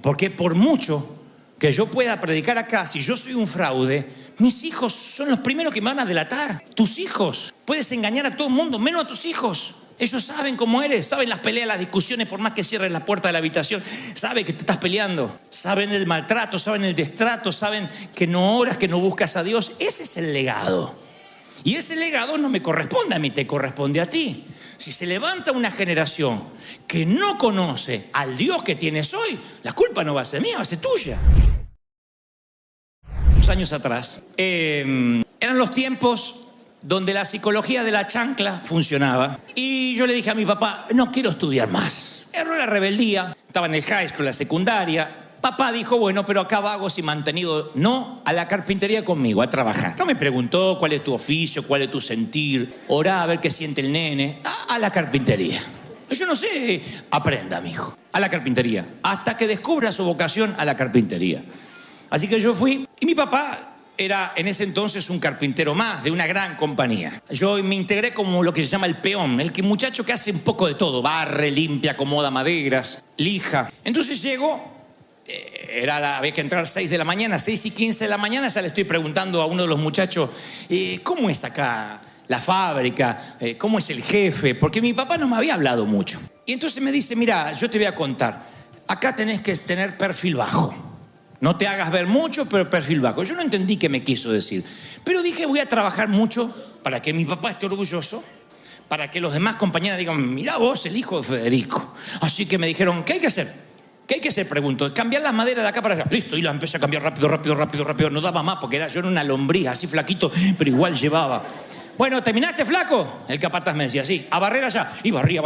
Porque por mucho que yo pueda predicar acá, si yo soy un fraude, mis hijos son los primeros que me van a delatar. Tus hijos. Puedes engañar a todo el mundo, menos a tus hijos. Ellos saben cómo eres, saben las peleas, las discusiones, por más que cierres la puerta de la habitación, saben que te estás peleando, saben el maltrato, saben el destrato, saben que no oras, que no buscas a Dios. Ese es el legado. Y ese legado no me corresponde a mí, te corresponde a ti. Si se levanta una generación que no conoce al Dios que tienes hoy, la culpa no va a ser mía, va a ser tuya. Unos años atrás, eran los tiempos donde la psicología de la chancla funcionaba. Y yo le dije a mi papá, no quiero estudiar más. Erró la rebeldía, estaba en el high school, la secundaria. Papá dijo, bueno, pero acá vagos y mantenido, no a la carpintería conmigo, a trabajar. No me preguntó cuál es tu oficio, cuál es tu sentir, orá a ver qué siente el nene. A la carpintería. Yo no sé, aprenda, mijo, a la carpintería. Hasta que descubra su vocación a la carpintería. Así que yo fui y mi papá era en ese entonces un carpintero más de una gran compañía. Yo me integré como lo que se llama el peón, muchacho que hace un poco de todo, barre, limpia, acomoda maderas, lija. Entonces llego, había que entrar 6 de la mañana, 6:15 de la mañana, ya le estoy preguntando a uno de los muchachos, ¿cómo es acá la fábrica? ¿Cómo es el jefe? Porque mi papá no me había hablado mucho. Y entonces me dice, mira, yo te voy a contar, acá tenés que tener perfil bajo. No te hagas ver mucho, pero perfil bajo. Yo no entendí qué me quiso decir. Pero dije, voy a trabajar mucho para que mi papá esté orgulloso, para que los demás compañeros digan, mira vos, el hijo de Federico. Así que me dijeron, ¿qué hay que hacer? ¿Qué hay que hacer? Pregunto. Cambiar las maderas de acá para allá. Listo, y la empecé a cambiar rápido. No daba más porque yo era una lombriz, así flaquito, pero igual llevaba. Bueno, ¿terminaste, flaco? El capataz me decía, sí, a barrer allá. Y barría,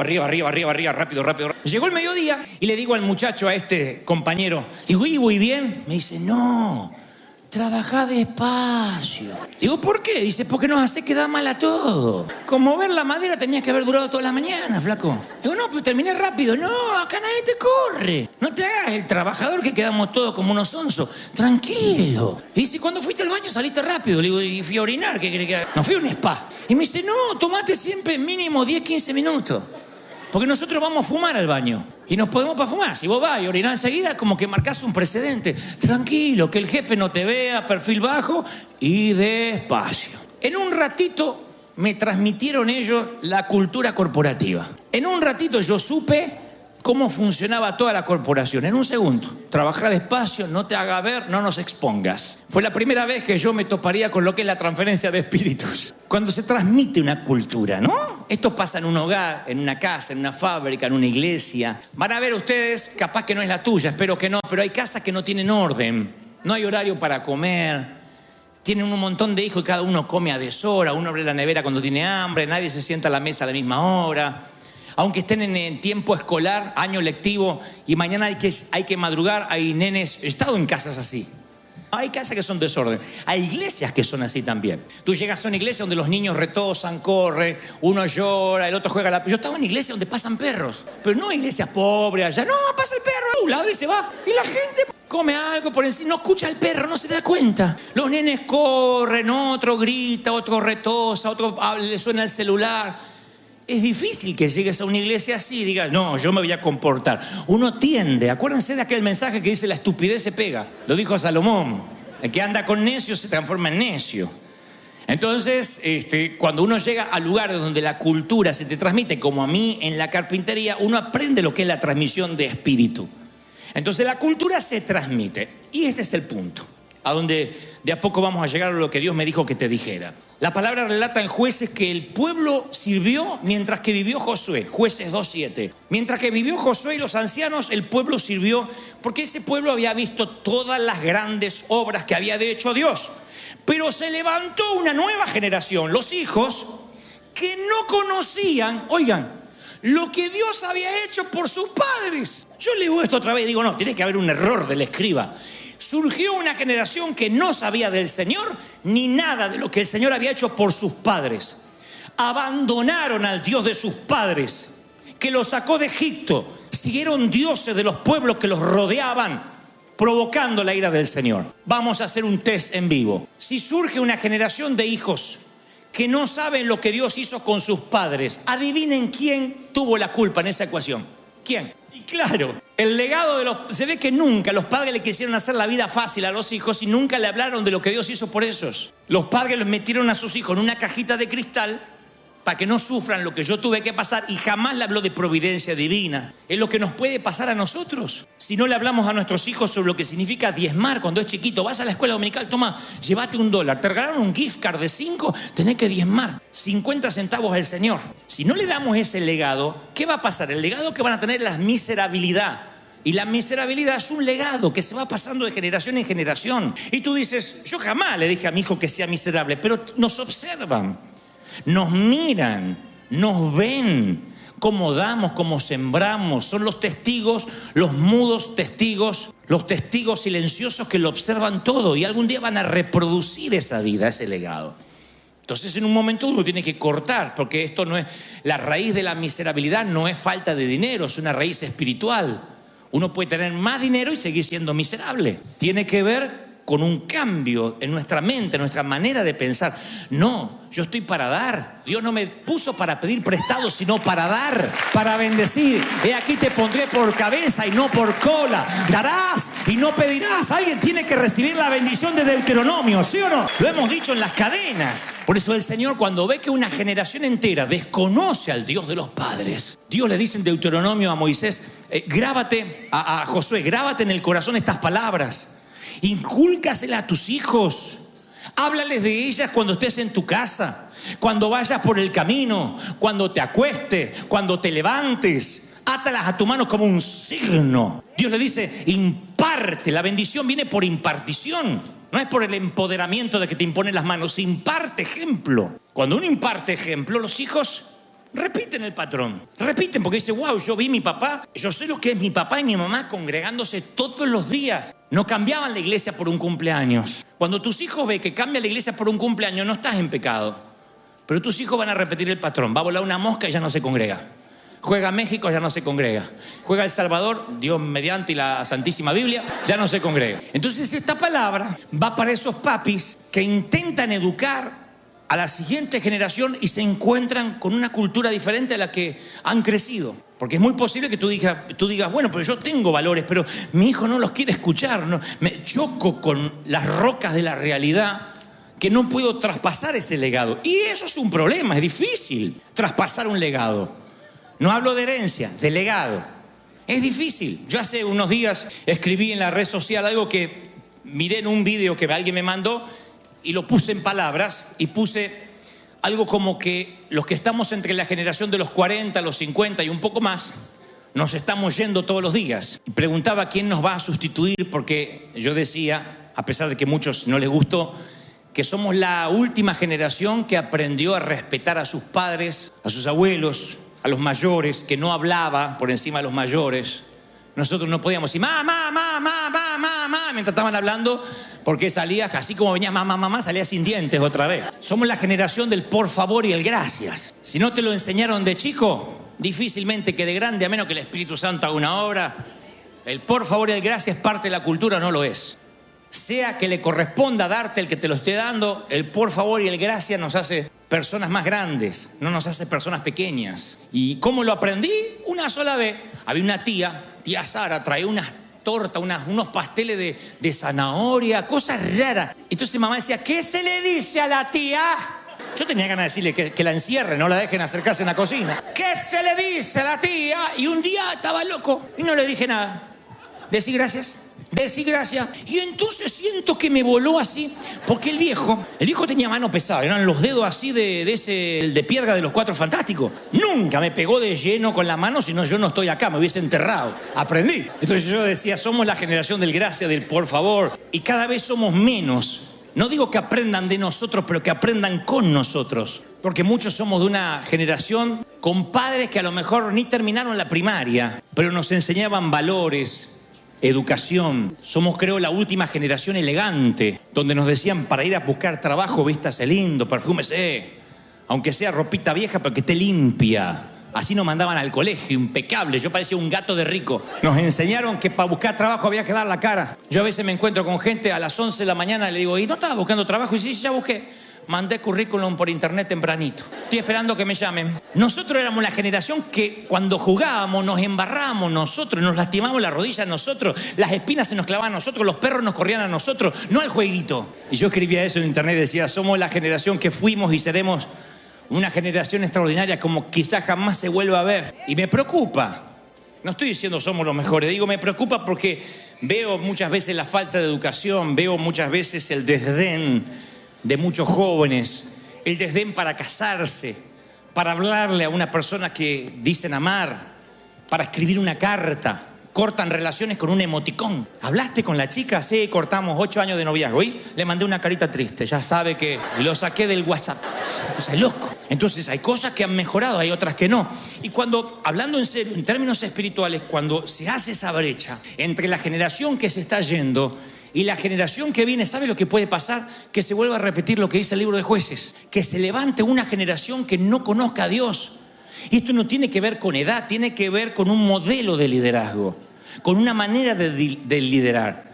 rápido. Llegó el mediodía y le digo al muchacho, a este compañero, digo, ¿y voy bien? Me dice, no, trabajá despacio. Digo, ¿por qué? Dice, porque nos hace quedar mal a todo. Como ver la madera tenías que haber durado toda la mañana, flaco. Digo, no, pero terminé rápido. No, acá nadie te corre. No te hagas el trabajador que quedamos todos como unos onzos. Tranquilo. Y dice, cuando fuiste al baño saliste rápido. Le digo, y fui a orinar, ¿qué querés que haga? No, fui a un spa. Y me dice, no, tomate siempre mínimo 10-15 minutos. Porque nosotros vamos a fumar al baño. Y nos podemos para fumar. Si vos vas y orinás enseguida, como que marcás un precedente. Tranquilo, que el jefe no te vea, perfil bajo y despacio. En un ratito me transmitieron ellos la cultura corporativa. En un ratito yo supe cómo funcionaba toda la corporación. En un segundo. Trabajá despacio, no te haga ver, no nos expongas. Fue la primera vez que yo me toparía con lo que es la transferencia de espíritus. Cuando se transmite una cultura, ¿no? Esto pasa en un hogar, en una casa, en una fábrica, en una iglesia. Van a ver ustedes, capaz que no es la tuya, espero que no, pero hay casas que no tienen orden. No hay horario para comer. Tienen un montón de hijos y cada uno come a deshora. Uno abre la nevera cuando tiene hambre, nadie se sienta a la mesa a la misma hora. Aunque estén en tiempo escolar, año lectivo, y mañana hay que madrugar, hay nenes. He estado en casas así. Hay casas que son desorden. Hay iglesias que son así también. Tú llegas a una iglesia donde los niños retosan, corren, uno llora, el otro juega la... Yo estaba en iglesias donde pasan perros. Pero no iglesias pobres allá. No, pasa el perro a un lado y se va. Y la gente come algo por encima, no escucha al perro, no se da cuenta. Los nenes corren, otro grita, otro retosa, otro le suena el celular. Es difícil que llegues a una iglesia así y digas, no, yo me voy a comportar. Uno tiende, acuérdense de aquel mensaje que dice, la estupidez se pega. Lo dijo Salomón, el que anda con necio se transforma en necio. Entonces, cuando uno llega a lugares donde la cultura se te transmite, como a mí en la carpintería, uno aprende lo que es la transmisión de espíritu. Entonces la cultura se transmite. Y este es el punto, a donde de a poco vamos a llegar a lo que Dios me dijo que te dijera. La palabra relata en Jueces que el pueblo sirvió mientras que vivió Josué. Jueces 2:7. Mientras que vivió Josué y los ancianos, el pueblo sirvió porque ese pueblo había visto todas las grandes obras que había hecho Dios. Pero se levantó una nueva generación, los hijos, que no conocían, oigan, lo que Dios había hecho por sus padres. Yo leo esto otra vez y digo, no, tiene que haber un error del escriba. Surgió una generación que no sabía del Señor ni nada de lo que el Señor había hecho por sus padres. Abandonaron al Dios de sus padres, que los sacó de Egipto. Siguieron dioses de los pueblos que los rodeaban, provocando la ira del Señor. Vamos a hacer un test en vivo. Si surge una generación de hijos que no saben lo que Dios hizo con sus padres, adivinen quién tuvo la culpa en esa ecuación. ¿Quién? Y claro, El legado de los... Se ve que nunca los padres le quisieron hacer la vida fácil a los hijos y nunca le hablaron de lo que Dios hizo por ellos. Los padres los metieron a sus hijos en una cajita de cristal para que no sufran lo que yo tuve que pasar, y jamás le habló de providencia divina. Es lo que nos puede pasar a nosotros si no le hablamos a nuestros hijos sobre lo que significa diezmar cuando es chiquito. Vas a la escuela dominical, toma, llévate $1. Te regalaron un gift card de 5, tenés que diezmar 50 centavos al Señor. Si no le damos ese legado, ¿qué va a pasar? El legado que van a tener es la miserabilidad. Y la miserabilidad es un legado que se va pasando de generación en generación. Y tú dices, yo jamás le dije a mi hijo que sea miserable, pero nos observan. Nos miran, nos ven, cómo damos, cómo sembramos. Son los testigos, los mudos testigos, los testigos silenciosos que lo observan todo y algún día van a reproducir esa vida, ese legado. Entonces en un momento uno tiene que cortar, porque esto no es, la raíz de la miserabilidad no es falta de dinero, es una raíz espiritual. Uno puede tener más dinero y seguir siendo miserable. Tiene que ver con un cambio en nuestra mente, en nuestra manera de pensar. No, yo estoy para dar. Dios no me puso para pedir prestado, sino para dar, para bendecir. He aquí te pondré por cabeza y no por cola. Darás y no pedirás. Alguien tiene que recibir la bendición de Deuteronomio, ¿sí o no? Lo hemos dicho en las cadenas. Por eso el Señor, cuando ve que una generación entera desconoce al Dios de los padres, Dios le dice en Deuteronomio a Moisés, grábate, a Josué, grábate en el corazón estas palabras. Incúlcaselas a tus hijos. Háblales de ellas cuando estés en tu casa, cuando vayas por el camino, cuando te acuestes, cuando te levantes. Átalas a tu mano como un signo. Dios le dice, imparte. La bendición viene por impartición. No es por el empoderamiento de que te imponen las manos. Imparte ejemplo. Cuando uno imparte ejemplo, los hijos repiten el patrón. Repiten porque dice, wow, yo vi mi papá, yo sé lo que es mi papá y mi mamá congregándose todos los días. No cambiaban la iglesia por un cumpleaños. Cuando tus hijos ven que cambia la iglesia por un cumpleaños, no estás en pecado. Pero tus hijos van a repetir el patrón. Va a volar una mosca y ya no se congrega. Juega México, ya no se congrega. Juega El Salvador, Dios mediante y la Santísima Biblia, ya no se congrega. Entonces esta palabra va para esos papis que intentan educar a la siguiente generación y se encuentran con una cultura diferente a la que han crecido. Porque es muy posible que tú digas, bueno, pero yo tengo valores, pero mi hijo no los quiere escuchar. No, me choco con las rocas de la realidad que no puedo traspasar ese legado. Y eso es un problema, es difícil traspasar un legado. No hablo de herencia, de legado. Es difícil. Yo hace unos días escribí en la red social algo que miré en un video que alguien me mandó y lo puse en palabras y puse algo como que los que estamos entre la generación de los 40, los 50 y un poco más, nos estamos yendo todos los días. Y preguntaba quién nos va a sustituir porque yo decía, a pesar de que a muchos no les gustó, que somos la última generación que aprendió a respetar a sus padres, a sus abuelos, a los mayores, que no hablaba por encima de los mayores. Nosotros no podíamos decir mamá, mientras estaban hablando, porque salías, así como venía mamá, salías sin dientes otra vez. Somos la generación del por favor y el gracias. Si no te lo enseñaron de chico, difícilmente que de grande, a menos que el Espíritu Santo haga una obra, el por favor y el gracias es parte de la cultura, no lo es. Sea que le corresponda darte el que te lo esté dando, el por favor y el gracias nos hace personas más grandes, no nos hace personas pequeñas. ¿Y cómo lo aprendí? Una sola vez. Había una tía Sara, traía unas tortas, unos pasteles de zanahoria, cosas raras. Entonces mamá decía, ¿qué se le dice a la tía? Yo tenía ganas de decirle que la encierre, no la dejen acercarse en la cocina. ¿Qué se le dice a la tía? Y un día estaba loco y no le dije nada. Decí gracias. Y entonces siento que me voló así, porque el viejo tenía mano pesada, eran los dedos así de piedra de los Cuatro Fantásticos. Nunca me pegó de lleno con la mano, sino yo no estoy acá, me hubiese enterrado. Aprendí. Entonces yo decía, somos la generación del gracia, del por favor, y cada vez somos menos. No digo que aprendan de nosotros, pero que aprendan con nosotros. Porque muchos somos de una generación con padres que a lo mejor ni terminaron la primaria, pero nos enseñaban valores, educación. Somos, creo, la última generación elegante, donde nos decían para ir a buscar trabajo, vístase lindo, perfúmese, aunque sea ropita vieja, pero que esté limpia. Así nos mandaban al colegio, impecable. Yo parecía un gato de rico. Nos enseñaron que para buscar trabajo había que dar la cara. Yo a veces me encuentro con gente a las 11 de la mañana y le digo, ¿y no estabas buscando trabajo? Y sí, ya busqué. mandé currículum por internet tempranito. Estoy esperando que me llamen. Nosotros éramos la generación que cuando jugábamos nos embarrábamos nosotros, nos lastimamos la rodilla nosotros, las espinas se nos clavaban a nosotros, los perros nos corrían a nosotros, no al jueguito. Y yo escribía eso en internet y decía, somos la generación que fuimos y seremos una generación extraordinaria como quizás jamás se vuelva a ver. Y me preocupa. No estoy diciendo somos los mejores, digo me preocupa porque veo muchas veces la falta de educación, veo muchas veces el desdén de muchos jóvenes, el desdén para casarse, para hablarle a una persona que dicen amar, para escribir una carta. Cortan relaciones con un emoticón. ¿Hablaste con la chica? Sí, cortamos 8 años de noviazgo. Y le mandé una carita triste. Ya sabe que lo saqué del WhatsApp. Pues es loco. Entonces hay cosas que han mejorado, hay otras que no. Y cuando, hablando en serio, en términos espirituales, cuando se hace esa brecha entre la generación que se está yendo y la generación que viene, ¿sabe lo que puede pasar? Que se vuelva a repetir lo que dice el libro de Jueces. Que se levante una generación que no conozca a Dios. Y esto no tiene que ver con edad, tiene que ver con un modelo de liderazgo, con una manera de liderar.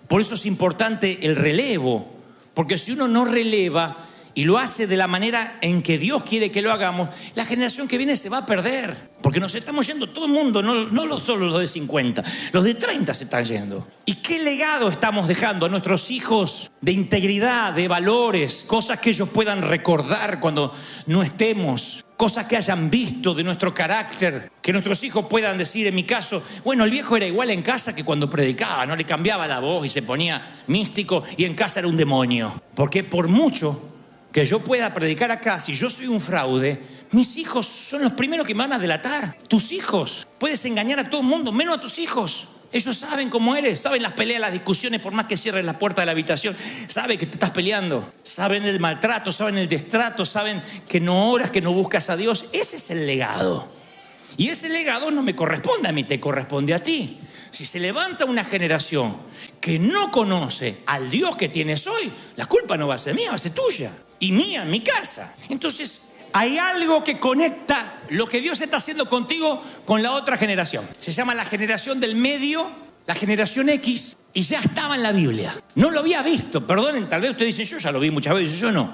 Por eso es importante el relevo, porque si uno no releva y lo hace de la manera en que Dios quiere que lo hagamos, la generación que viene se va a perder, porque nos estamos yendo todo el mundo, no solo los de 50, los de 30 se están yendo. ¿Y qué legado estamos dejando a nuestros hijos de integridad, de valores, cosas que ellos puedan recordar cuando no estemos? Cosas que hayan visto de nuestro carácter, que nuestros hijos puedan decir, en mi caso, bueno, el viejo era igual en casa que cuando predicaba, no le cambiaba la voz y se ponía místico y en casa era un demonio. Porque por mucho que yo pueda predicar acá, si yo soy un fraude, mis hijos son los primeros que me van a delatar. Tus hijos, puedes engañar a todo el mundo, menos a tus hijos. Ellos saben cómo eres, saben las peleas, las discusiones, por más que cierres la puerta de la habitación, saben que te estás peleando, saben el maltrato, saben el destrato, saben que no oras, que no buscas a Dios. Ese es el legado. Y ese legado no me corresponde a mí, te corresponde a ti. Si se levanta una generación que no conoce al Dios que tienes hoy, la culpa no va a ser mía, va a ser tuya. Y mía, en mi casa. Entonces, hay algo que conecta lo que Dios está haciendo contigo con la otra generación. Se llama la generación del medio, la generación X, y ya estaba en la Biblia. No lo había visto, perdonen, tal vez ustedes dicen, yo ya lo vi muchas veces, yo no.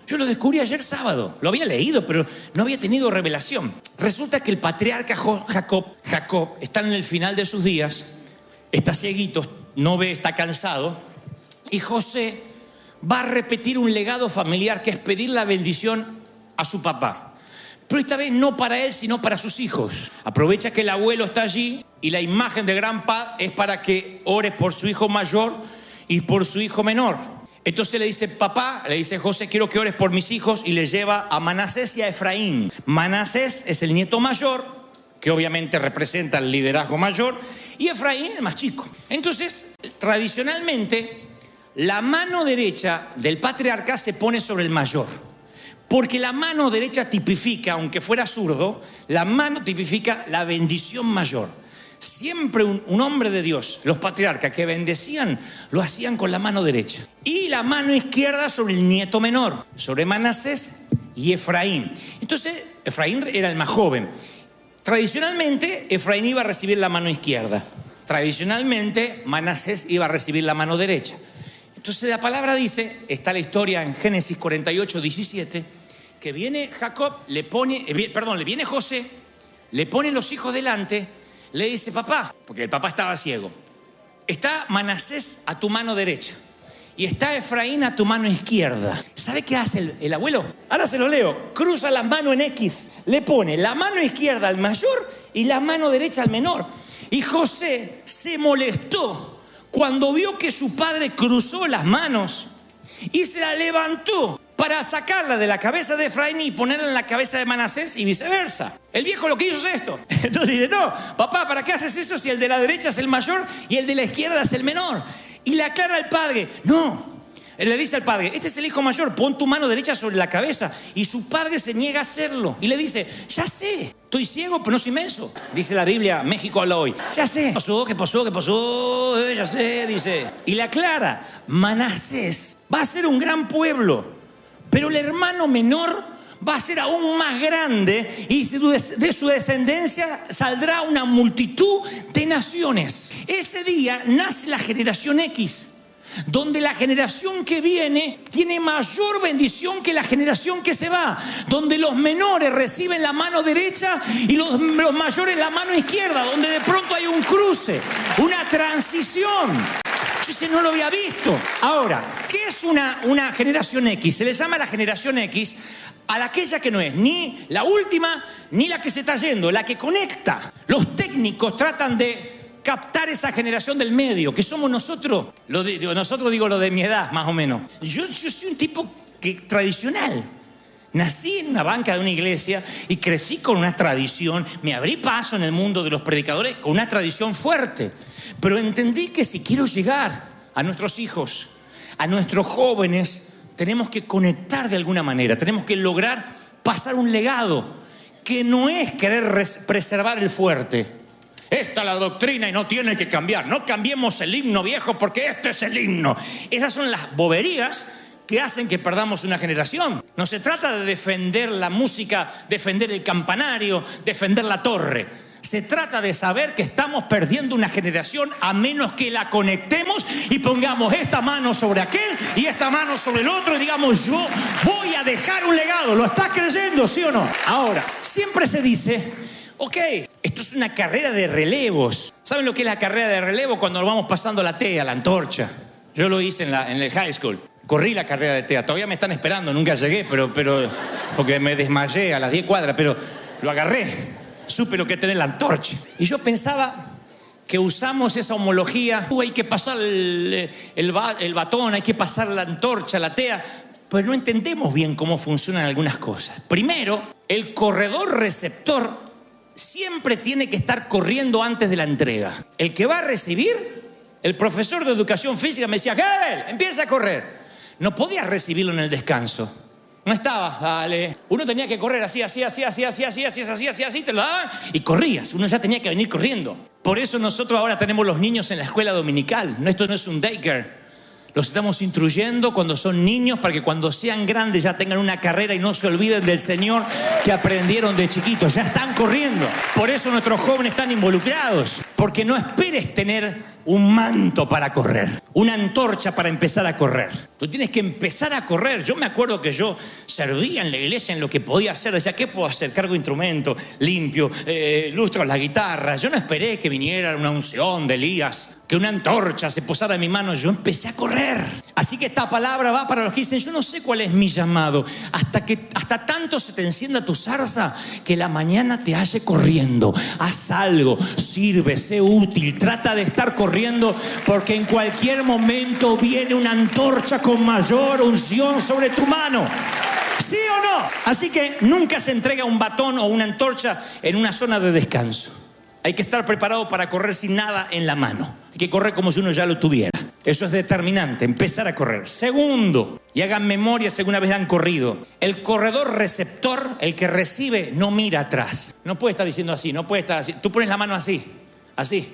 Yo lo descubrí ayer sábado, lo había leído, pero no había tenido revelación. Resulta que el patriarca Jacob está en el final de sus días, está cieguito, no ve, está cansado, y José va a repetir un legado familiar que es pedir la bendición a su papá. Pero esta vez no para él, sino para sus hijos. Aprovecha que el abuelo está allí y la imagen de Grandpa es para que ore por su hijo mayor y por su hijo menor. Entonces le dice, papá, le dice José, quiero que ores por mis hijos, y le lleva a Manasés y a Efraín. Manasés es el nieto mayor, que obviamente representa el liderazgo mayor, y Efraín el más chico. Entonces, tradicionalmente, la mano derecha del patriarca se pone sobre el mayor. Porque la mano derecha tipifica, aunque fuera zurdo, la mano tipifica la bendición mayor. Siempre un hombre de Dios, los patriarcas que bendecían, lo hacían con la mano derecha. Y la mano izquierda sobre el nieto menor, sobre Manasés y Efraín. Entonces, Efraín era el más joven. Tradicionalmente, Efraín iba a recibir la mano izquierda. Tradicionalmente, Manasés iba a recibir la mano derecha. Entonces la palabra dice, está la historia en Génesis 48, 17, que viene viene José, le pone los hijos delante, le dice, papá, porque el papá estaba ciego, está Manasés a tu mano derecha y está Efraín a tu mano izquierda. ¿Sabe qué hace el abuelo? Ahora se lo leo, cruza la mano en X, le pone la mano izquierda al mayor y la mano derecha al menor. Y José se molestó cuando vio que su padre cruzó las manos y se la levantó para sacarla de la cabeza de Efraín y ponerla en la cabeza de Manasés y viceversa. El viejo lo que hizo es esto. Entonces dice, no, papá, ¿para qué haces eso si el de la derecha es el mayor y el de la izquierda es el menor? Y le aclara al padre, no. Él le dice al padre, este es el hijo mayor, pon tu mano derecha sobre la cabeza. Y su padre se niega a hacerlo. Y le dice, ya sé, estoy ciego, pero no soy menso. Dice la Biblia, México habla hoy. Ya sé. ¿Qué pasó? Ya sé, dice. Y le aclara, Manasés va a ser un gran pueblo, pero el hermano menor va a ser aún más grande y de su descendencia saldrá una multitud de naciones. Ese día nace la generación X. donde la generación que viene tiene mayor bendición que la generación que se va, donde los menores reciben la mano derecha y los mayores la mano izquierda, donde de pronto hay un cruce, una transición. Yo ese no lo había visto. Ahora, ¿qué es una generación X? Se le llama la generación X a aquella que no es ni la última ni la que se está yendo, la que conecta. Los técnicos tratan de captar esa generación del medio, que somos nosotros. Nosotros digo lo de mi edad, más o menos. Yo soy un tipo tradicional. Nací en una banca de una iglesia y crecí con una tradición. Me abrí paso en el mundo de los predicadores con una tradición fuerte. Pero entendí que si quiero llegar a nuestros hijos, a nuestros jóvenes, tenemos que conectar de alguna manera. Tenemos que lograr pasar un legado que no es querer preservar el fuerte. Esta es la doctrina y no tiene que cambiar. No cambiemos el himno viejo porque este es el himno. Esas son las boberías que hacen que perdamos una generación. No se trata de defender la música, defender el campanario, defender la torre. Se trata de saber que estamos perdiendo una generación a menos que la conectemos y pongamos esta mano sobre aquel y esta mano sobre el otro y digamos, yo voy a dejar un legado. ¿Lo estás creyendo, sí o no? Ahora, siempre se dice, ok, esto es una carrera de relevos. ¿Saben lo que es la carrera de relevo? Cuando nos vamos pasando la tea, la antorcha. Yo lo hice en el high school. Corrí la carrera de tea. Todavía me están esperando, nunca llegué, pero porque me desmayé a las 10 cuadras, pero lo agarré. Supe lo que es tener la antorcha. Y yo pensaba que usamos esa homología. Hay que pasar el batón, hay que pasar la antorcha, la tea. Pero no entendemos bien cómo funcionan algunas cosas. Primero, el corredor receptor siempre tiene que estar corriendo antes de la entrega. El que va a recibir, el profesor de educación física me decía, Gael, empieza a correr. No podías recibirlo en el descanso. No estaba, dale. Uno tenía que correr así, te lo daban y corrías. Uno ya tenía que venir corriendo. Por eso nosotros ahora tenemos los niños en la escuela dominical. Esto no es un daycare. Los estamos instruyendo cuando son niños para que cuando sean grandes ya tengan una carrera y no se olviden del Señor que aprendieron de chiquitos. Ya están corriendo. Por eso nuestros jóvenes están involucrados. Porque no esperes tener un manto para correr, una antorcha para empezar a correr. Tú tienes que empezar a correr. Yo me acuerdo que yo servía en la iglesia en lo que podía hacer. Decía, ¿qué puedo hacer? Cargo instrumento, limpio, lustro la guitarra. Yo no esperé que viniera una unción de Elías, que una antorcha se posara en mi mano. Yo empecé a correr. Así que esta palabra va para los que dicen, yo no sé cuál es mi llamado. Hasta tanto se te encienda tu zarza que la mañana te halle corriendo. Haz algo, sirve, sé útil, trata de estar corriendo porque en cualquier momento viene una antorcha con mayor unción sobre tu mano. ¿Sí o no? Así que nunca se entrega un batón o una antorcha en una zona de descanso. Hay que estar preparado para correr sin nada en la mano. Hay que correr como si uno ya lo tuviera. Eso es determinante, empezar a correr. Segundo, y hagan memoria si alguna vez han corrido. El corredor receptor, el que recibe, no mira atrás. No puede estar diciendo así, no puede estar así. Tú pones la mano así, así.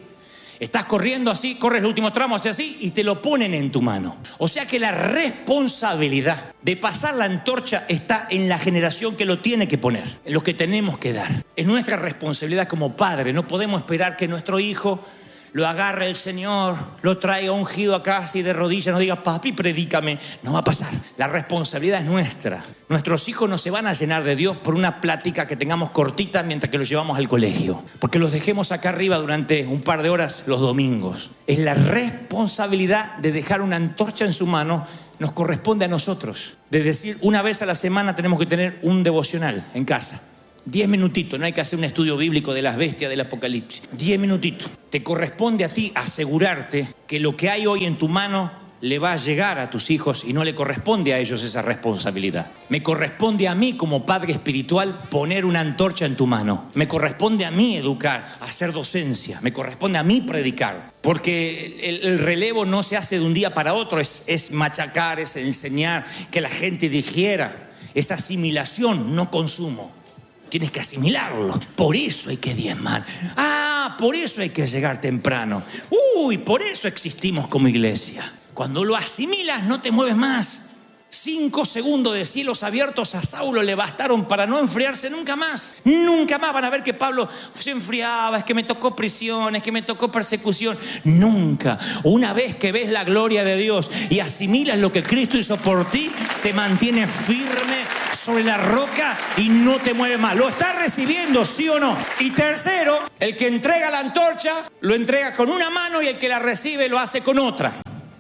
Estás corriendo así, corres el último tramo hacia así y te lo ponen en tu mano. O sea que la responsabilidad de pasar la antorcha está en la generación que lo tiene que poner, en lo que tenemos que dar. Es nuestra responsabilidad como padre. No podemos esperar que nuestro hijo lo agarre el Señor, lo traiga ungido a casa y de rodillas nos diga, papi, predícame. No va a pasar. La responsabilidad es nuestra. Nuestros hijos no se van a llenar de Dios por una plática que tengamos cortita mientras que los llevamos al colegio. Porque los dejemos acá arriba durante un par de horas los domingos. Es la responsabilidad de dejar una antorcha en su mano. Nos corresponde a nosotros. De decir, una vez a la semana tenemos que tener un devocional en casa. 10 minutitos, no hay que hacer un estudio bíblico de las bestias del Apocalipsis. 10 minutitos. Te corresponde a ti asegurarte que lo que hay hoy en tu mano le va a llegar a tus hijos y no le corresponde a ellos esa responsabilidad. Me corresponde a mí como padre espiritual poner una antorcha en tu mano. Me corresponde a mí educar, hacer docencia. Me corresponde a mí predicar. Porque el relevo no se hace de un día para otro, es machacar, es enseñar, que la gente digiera. Es asimilación, no consumo. Tienes que asimilarlo. Por eso hay que diezmar. Por eso hay que llegar temprano. Por eso existimos como iglesia. Cuando lo asimilas, no te mueves más. 5 segundos de cielos abiertos a Saulo le bastaron para no enfriarse nunca más. Nunca más van a ver que Pablo se enfriaba, es que me tocó prisión, es que me tocó persecución. Nunca. Una vez que ves la gloria de Dios y asimilas lo que Cristo hizo por ti, te mantiene firme sobre la roca y no te mueve más. ¿Lo estás recibiendo, sí o no? Y tercero, el que entrega la antorcha lo entrega con una mano y el que la recibe lo hace con otra.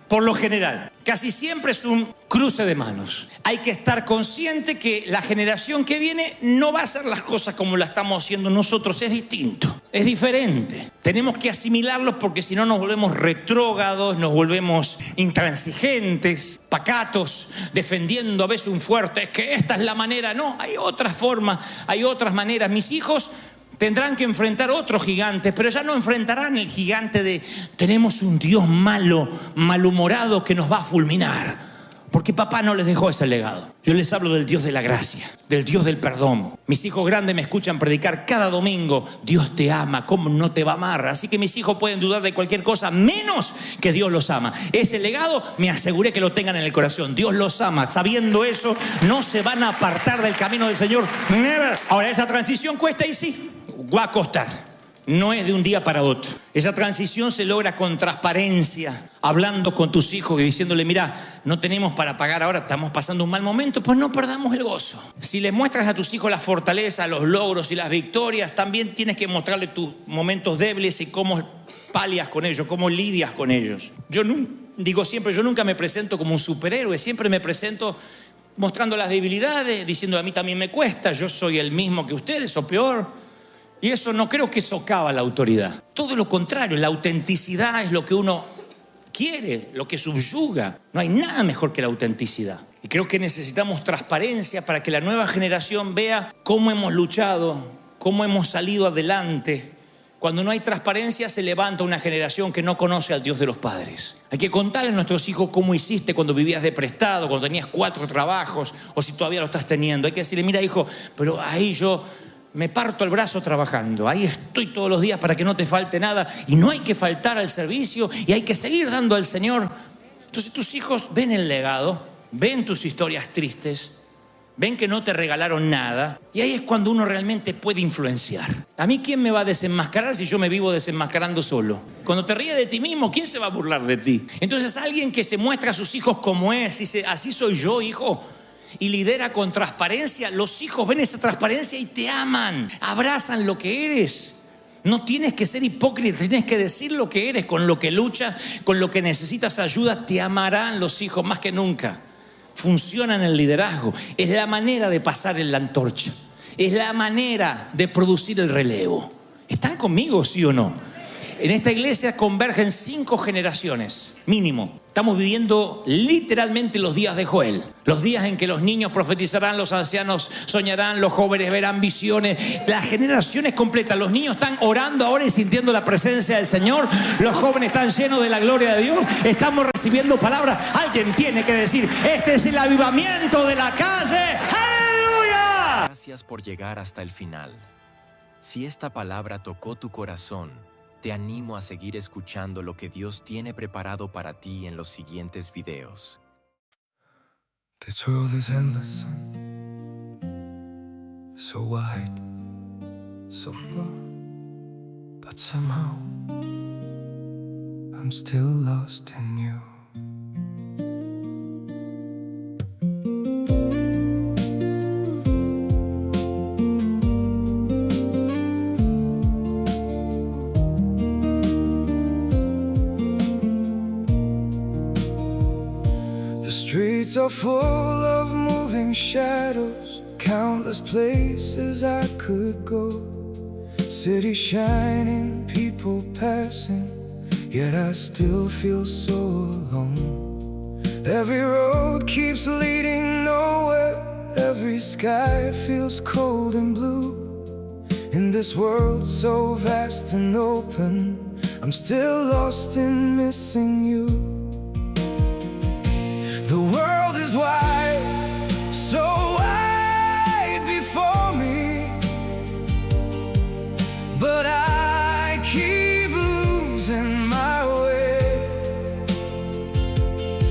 Por lo general, casi siempre es un cruce de manos. Hay que estar consciente que la generación que viene no va a hacer las cosas como las estamos haciendo nosotros. Es distinto, es diferente. Tenemos que asimilarlos porque si no nos volvemos retrógrados, nos volvemos intransigentes, pacatos, defendiendo a veces un fuerte. Es que esta es la manera. No, hay otras formas, hay otras maneras. Mis hijos tendrán que enfrentar otros gigantes, pero ya no enfrentarán el gigante de tenemos un Dios malo, malhumorado que nos va a fulminar. Porque papá no les dejó ese legado. Yo les hablo del Dios de la gracia, del Dios del perdón. Mis hijos grandes me escuchan predicar cada domingo. Dios te ama, ¿cómo no te va a amar? Así que mis hijos pueden dudar de cualquier cosa, menos que Dios los ama. Ese legado me aseguré que lo tengan en el corazón. Dios los ama. Sabiendo eso, no se van a apartar del camino del Señor. Never. Ahora, esa transición cuesta y sí, va a costar. No es de un día para otro. Esa transición se logra con transparencia, hablando con tus hijos y diciéndole, mira, no tenemos para pagar ahora, estamos pasando un mal momento, pues no perdamos el gozo. Si le muestras a tus hijos la fortaleza, los logros y las victorias, también tienes que mostrarle tus momentos débiles y cómo palias con ellos, cómo lidias con ellos. Yo nunca me presento como un superhéroe, siempre me presento mostrando las debilidades, diciendo a mí también me cuesta, yo soy el mismo que ustedes o peor. Y eso no creo que socava la autoridad. Todo lo contrario, la autenticidad es lo que uno quiere, lo que subyuga. No hay nada mejor que la autenticidad. Y creo que necesitamos transparencia para que la nueva generación vea cómo hemos luchado, cómo hemos salido adelante. Cuando no hay transparencia se levanta una generación que no conoce al Dios de los padres. Hay que contarle a nuestros hijos cómo hiciste cuando vivías de prestado, cuando tenías 4 trabajos o si todavía lo estás teniendo. Hay que decirle, mira hijo, pero ahí yo me parto el brazo trabajando, ahí estoy todos los días para que no te falte nada y no hay que faltar al servicio y hay que seguir dando al Señor. Entonces tus hijos ven el legado, ven tus historias tristes, ven que no te regalaron nada y ahí es cuando uno realmente puede influenciar. A mí, ¿quién me va a desenmascarar si yo me vivo desenmascarando solo? Cuando te ríes de ti mismo, ¿quién se va a burlar de ti? Entonces alguien que se muestra a sus hijos como es, dice, así soy yo, hijo, y lidera con transparencia, los hijos ven esa transparencia y te aman, abrazan lo que eres. No tienes que ser hipócrita, tienes que decir lo que eres, con lo que luchas, con lo que necesitas ayuda, te amarán los hijos más que nunca. Funciona en el liderazgo, es la manera de pasar en la antorcha, es la manera de producir el relevo. ¿Están conmigo, sí o no? En esta iglesia convergen 5 generaciones, mínimo. Estamos viviendo literalmente los días de Joel. Los días en que los niños profetizarán, los ancianos soñarán, los jóvenes verán visiones. Las generaciones completas. Los niños están orando ahora y sintiendo la presencia del Señor. Los jóvenes están llenos de la gloria de Dios. Estamos recibiendo palabras. Alguien tiene que decir, este es el avivamiento de la calle. ¡Aleluya! Gracias por llegar hasta el final. Si esta palabra tocó tu corazón, te animo a seguir escuchando lo que Dios tiene preparado para ti en los siguientes videos. The truth is endless, so wide, so far, but somehow I'm still lost in you. Streets are full of moving shadows, countless places I could go. City shining, people passing, yet I still feel so alone. Every road keeps leading nowhere, every sky feels cold and blue. In this world so vast and open, I'm still lost in missing you. The world is wide, so wide before me, but I keep losing my way.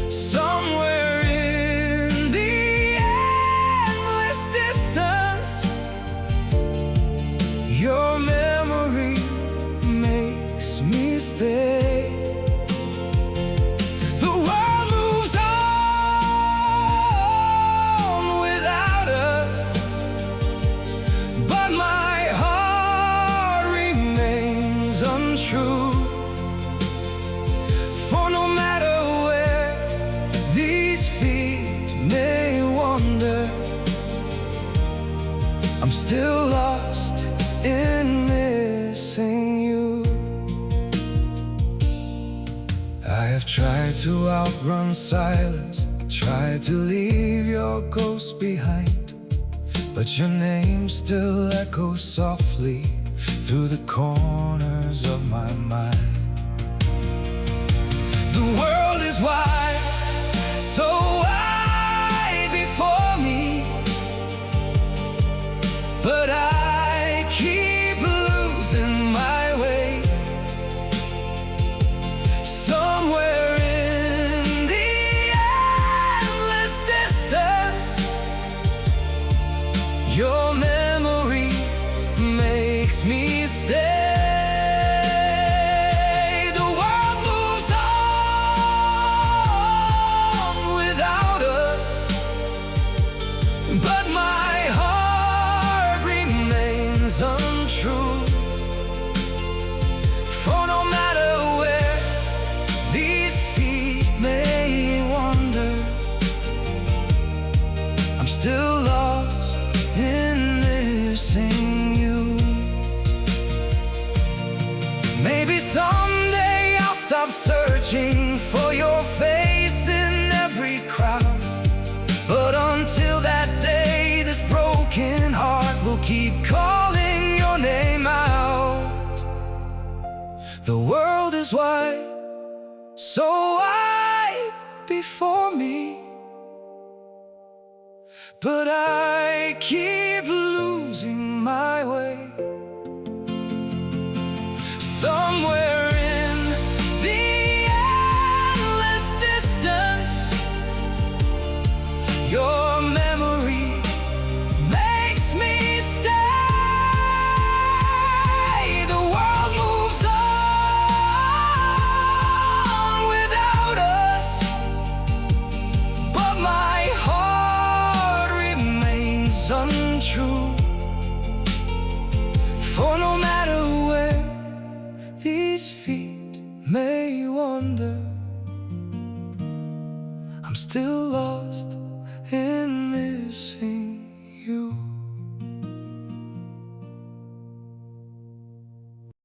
Somewhere in the I have tried to outrun silence, tried to leave your ghost behind, but your name still echoes softly through the corners of my mind. The world is wide, so wide before me, but I keep losing my way. Somewhere in the endless distance, your memory makes me stay. The world moves on without us, but my heart remains untrue. For no matter where these feet may wander, I'm still lost in missing you. Maybe someday I'll stop searching for your face in every crowd, but until that day, this broken heart will keep calling your name out. The world is wide, so wide before me, but I keep losing my way. Somewhere in the endless distance, your memory makes me stay. The world moves on without us, but my heart remains untrue. For no matter where these feet may wander, I'm still lost in missing